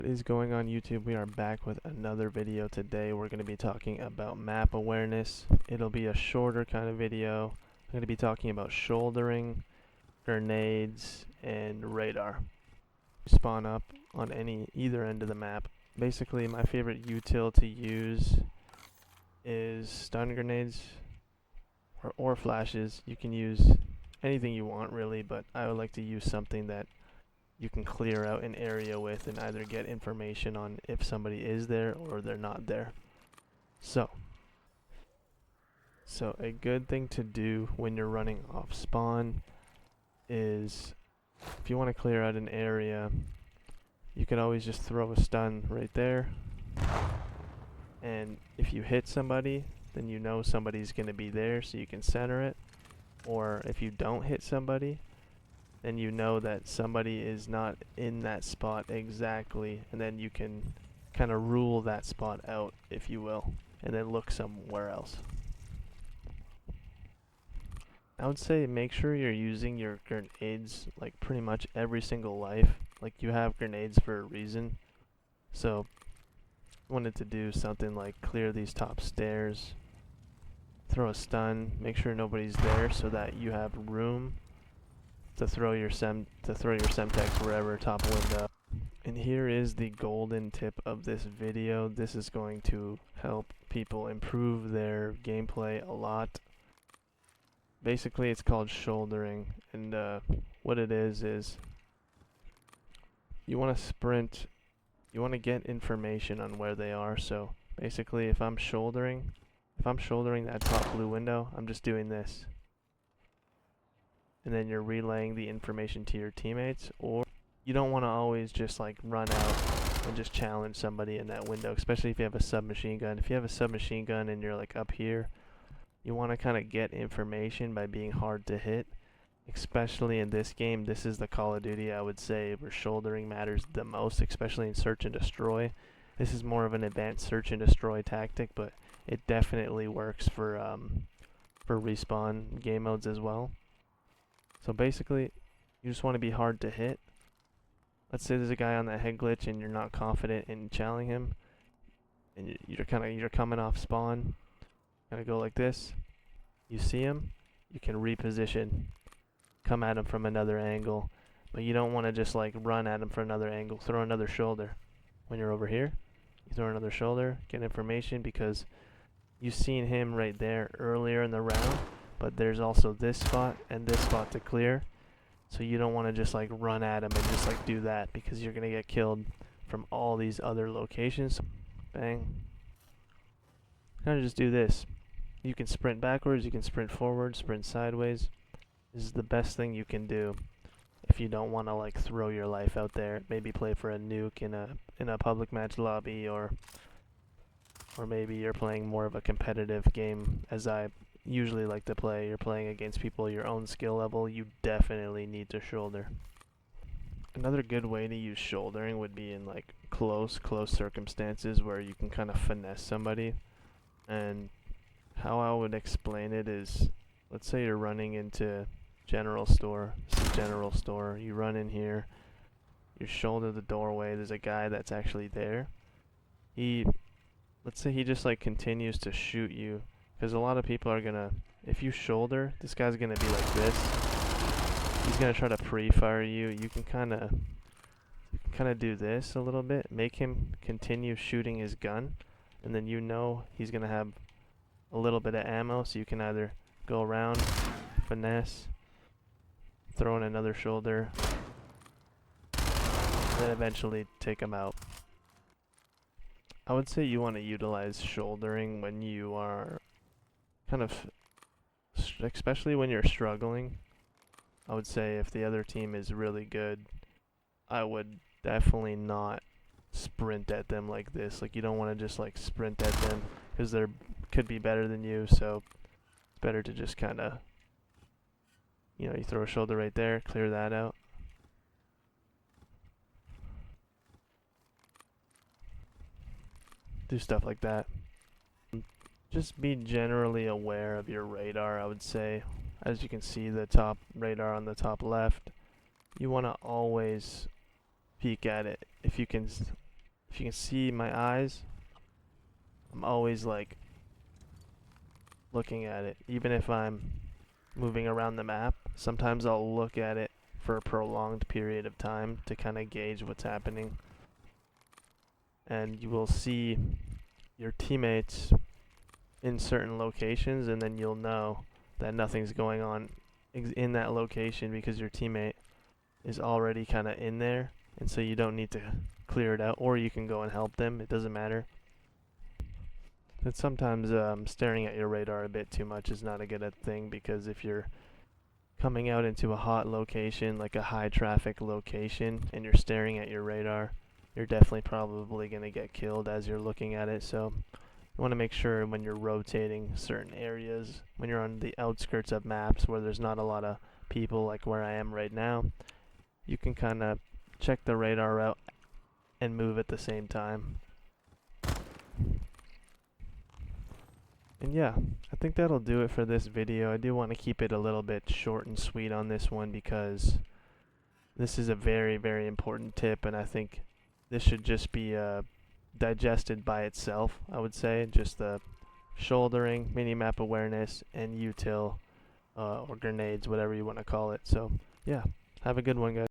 What is going on YouTube? We are back with another video today. We're going to be talking about map awareness. It'll be a shorter kind of video. I'm going to be talking about shouldering, grenades, and radar. Spawn up on either end of the map. Basically, my favorite util to use is stun grenades or flashes. You can use anything you want really, but I would like to use something that you can clear out an area with and either get information on if somebody is there or they're not there. So a good thing to do when you're running off spawn is, if you want to clear out an area, you can always just throw a stun right there, and if you hit somebody, then you know somebody's going to be there, so you can center it. Or if you don't hit somebody, then you know that somebody is not in that spot exactly, and then you can kind of rule that spot out, if you will, and then look somewhere else. I would say make sure you're using your grenades like pretty much every single life. Like, you have grenades for a reason. So I wanted to do something like clear these top stairs, throw a stun, make sure nobody's there so that you have room to throw your semtex wherever, top window. And here is the golden tip of this video. This is going to help people improve their gameplay a lot. Basically, it's called shouldering, and what it is you want to sprint, you want to get information on where they are. So basically, if I'm shouldering that top blue window, I'm just doing this. And then you're relaying the information to your teammates. Or you don't want to always just like run out and just challenge somebody in that window, especially if you have a submachine gun. If you have a submachine gun and you're like up here, you want to kind of get information by being hard to hit. Especially in this game, this is the Call of Duty, I would say, where shouldering matters the most, especially in search and destroy. This is more of an advanced search and destroy tactic, but it definitely works for respawn game modes as well. So basically, you just want to be hard to hit. Let's say there's a guy on that head glitch and you're not confident in challenging him, and you're coming off spawn. Gonna go like this. You see him, you can reposition, come at him from another angle, but you don't want to just like run at him from another angle. Throw another shoulder. When you're over here, you throw another shoulder, get information, because you've seen him right there earlier in the round. But there's also this spot and this spot to clear. So you don't want to just like run at him and just like do that, because you're going to get killed from all these other locations. Bang. Kind of just do this. You can sprint backwards, you can sprint forward, sprint sideways. This is the best thing you can do if you don't want to like throw your life out there. Maybe play for a nuke in a public match lobby, or maybe you're playing more of a competitive game, as I usually like to play. You're playing against people your own skill level. You definitely need to shoulder. Another good way to use shouldering would be in like close circumstances where you can kind of finesse somebody. And how I would explain it is, let's say you're running into general store. This is general store. You run in here, you shoulder the doorway. There's a guy that's actually there. Let's say he just like continues to shoot you. Because a lot of people are gonna, if you shoulder, this guy's gonna be like this. He's gonna try to pre-fire you. You can kind of do this a little bit, make him continue shooting his gun, and then you know he's gonna have a little bit of ammo, so you can either go around, finesse, throw in another shoulder, and then eventually take him out. I would say you want to utilize shouldering when you are especially when you're struggling. I would say if the other team is really good, I would definitely not sprint at them like this. Like, you don't want to just like sprint at them, because they could be better than you. So it's better to just kind of, you throw a shoulder right there, clear that out. Do stuff like that. Just be generally aware of your radar, I would say. As you can see, the top radar on the top left, you want to always peek at it. If you can if you can see my eyes, I'm always like looking at it. Even if I'm moving around the map, sometimes I'll look at it for a prolonged period of time to kind of gauge what's happening. And you will see your teammates in certain locations, and then you'll know that nothing's going on in that location because your teammate is already kind of in there, and so you don't need to clear it out, or you can go and help them. It doesn't matter. But sometimes staring at your radar a bit too much is not a good thing, because if you're coming out into a hot location, like a high traffic location, and you're staring at your radar, you're definitely probably going to get killed as you're looking at it. So you want to make sure when you're rotating certain areas, when you're on the outskirts of maps where there's not a lot of people, like where I am right now, you can kind of check the radar out and move at the same time. And yeah, I think that'll do it for this video. I do want to keep it a little bit short and sweet on this one, because this is a very, very important tip, and I think this should just be digested by itself, I would say. Just the shouldering, minimap awareness, and util, or grenades, whatever you want to call it. So yeah, have a good one, guys.